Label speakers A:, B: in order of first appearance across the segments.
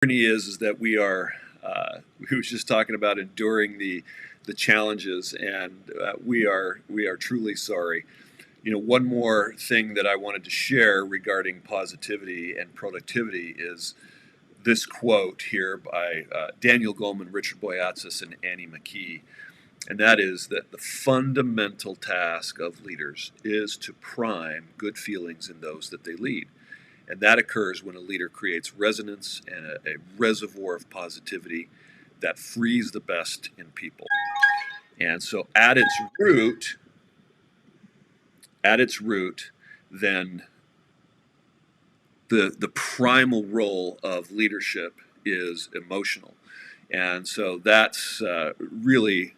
A: irony is that we was just talking about enduring the challenges, and we are truly sorry. One more thing that I wanted to share regarding positivity and productivity is this quote here by Daniel Goleman, Richard Boyatzis, and Annie McKee. And that is that the fundamental task of leaders is to prime good feelings in those that they lead. And that occurs when a leader creates resonance and a reservoir of positivity that frees the best in people. And so at its root, then the primal role of leadership is emotional. And so that's really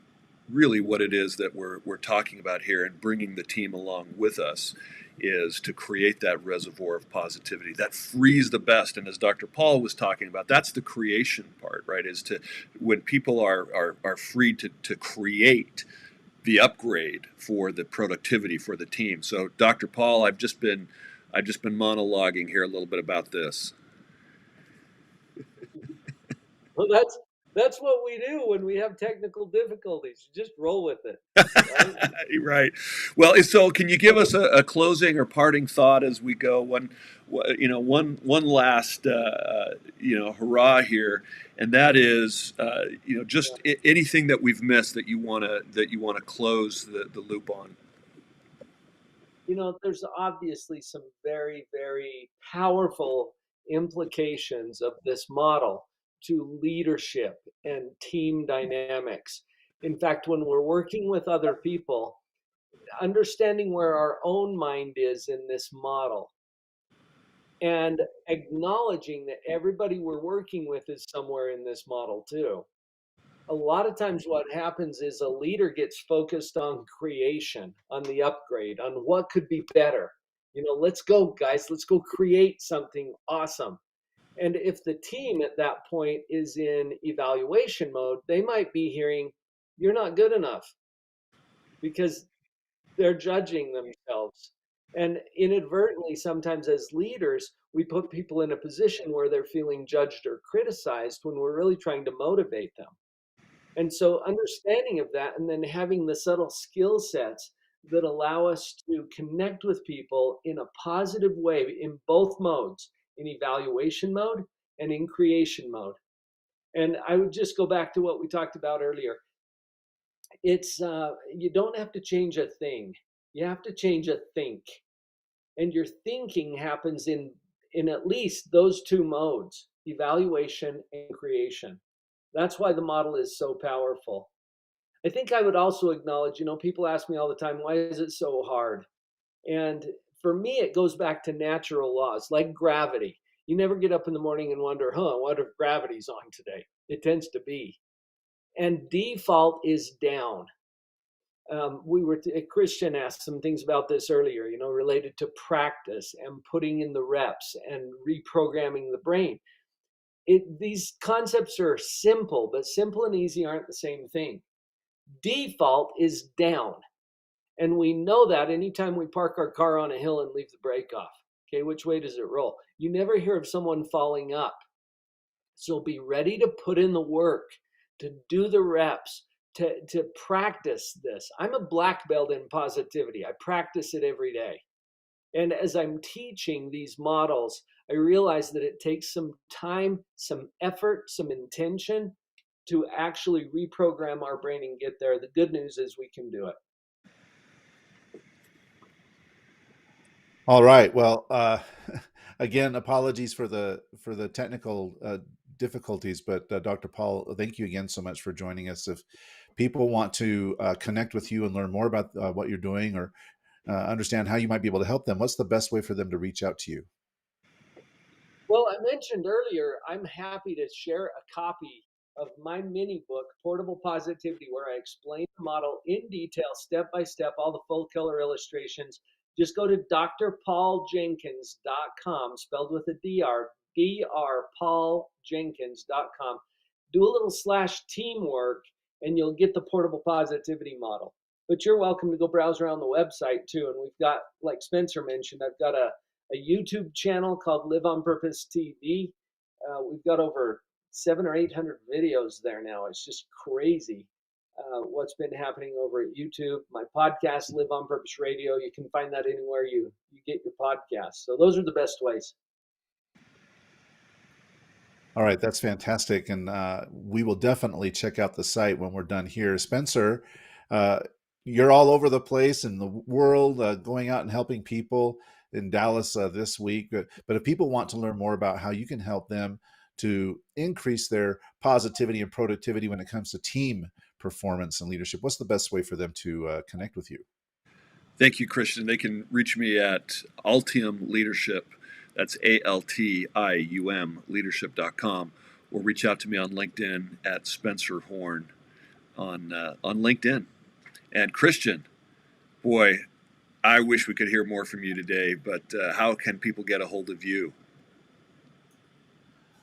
A: what it is that we're talking about here, and bringing the team along with us is to create that reservoir of positivity that frees the best. And as Dr. Paul was talking about, that's the creation part, right? Is to when people are free to create the upgrade for the productivity for the team. So Dr. Paul, I've just been monologuing here a little bit about this.
B: Well, that's what we do when we have technical difficulties. Just roll with it, right?
A: Right. Well, so can you give us a closing or parting thought as we go? One last hurrah here, and that is just anything that we've missed that you wanna close the loop on.
B: There's obviously some very, very powerful implications of this model to leadership and team dynamics. In fact, when we're working with other people, understanding where our own mind is in this model and acknowledging that everybody we're working with is somewhere in this model too. A lot of times what happens is a leader gets focused on creation, on the upgrade, on what could be better. Let's go, guys, let's go create something awesome. And if the team at that point is in evaluation mode, they might be hearing, you're not good enough, because they're judging themselves. And inadvertently, sometimes as leaders, we put people in a position where they're feeling judged or criticized when we're really trying to motivate them. And so understanding of that, and then having the subtle skill sets that allow us to connect with people in a positive way in both modes, in evaluation mode and in creation mode. And I would just go back to what we talked about earlier. It's you don't have to change a thing. You have to change a think. And your thinking happens in at least those two modes, evaluation and creation. That's why the model is so powerful. I think I would also acknowledge, people ask me all the time, why is it so hard? And for me, it goes back to natural laws like gravity. You never get up in the morning and wonder, what if gravity's on today? It tends to be. And default is down. Christian asked some things about this earlier, related to practice and putting in the reps and reprogramming the brain. These concepts are simple, but simple and easy aren't the same thing. Default is down. And we know that anytime we park our car on a hill and leave the brake off. Okay, which way does it roll? You never hear of someone falling up. So be ready to put in the work, to do the reps, to practice this. I'm a black belt in positivity. I practice it every day. And as I'm teaching these models, I realize that it takes some time, some effort, some intention to actually reprogram our brain and get there. The good news is we can do it.
C: All right. Well, again, apologies for the technical difficulties, but Dr. Paul, thank you again so much for joining us. If people want to connect with you and learn more about what you're doing, or understand how you might be able to help them, what's the best way for them to reach out to you?
B: Well, I mentioned earlier, I'm happy to share a copy of my mini book, Portable Positivity, where I explain the model in detail, step by step, all the full color illustrations. Just go to drpauljenkins.com, spelled with a DR, drpauljenkins.com. Do a little /teamwork, and you'll get the Portable Positivity model. But you're welcome to go browse around the website too. And we've got, like Spencer mentioned, I've got a YouTube channel called Live on Purpose TV. We've got over 700 or 800 videos there now. It's just crazy what's been happening over at YouTube. My podcast, Live on Purpose Radio, you can find that anywhere you get your podcasts. So those are the best ways.
C: All right, that's fantastic. And we will definitely check out the site when we're done here. Spencer, uh, you're all over the place in the world, going out and helping people in Dallas this week. But if people want to learn more about how you can help them to increase their positivity and productivity when it comes to team performance and leadership, what's the best way for them to connect with you?
A: Thank you, Christian. They can reach me at Altium Leadership. That's Altium leadership.com, or reach out to me on LinkedIn at Spencer Horn on LinkedIn. And Christian, boy, I wish we could hear more from you today, but how can people get a hold of you?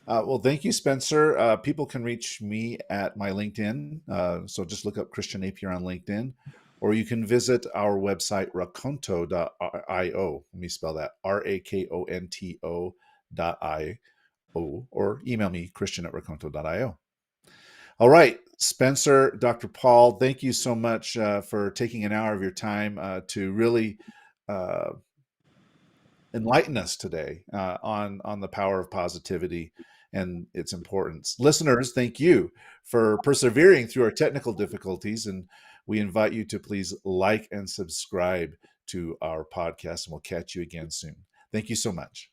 C: Well, thank you, Spencer. People can reach me at my LinkedIn. So just look up Christian Napier on LinkedIn, or you can visit our website, rakonto.io. Let me spell that, rakonto.io, or email me, christian@rakonto.io. All right, Spencer, Dr. Paul, thank you so much for taking an hour of your time to really enlighten us today on the power of positivity and its importance. Listeners, thank you for persevering through our technical difficulties, and we invite you to please like and subscribe to our podcast, and we'll catch you again soon. Thank you so much.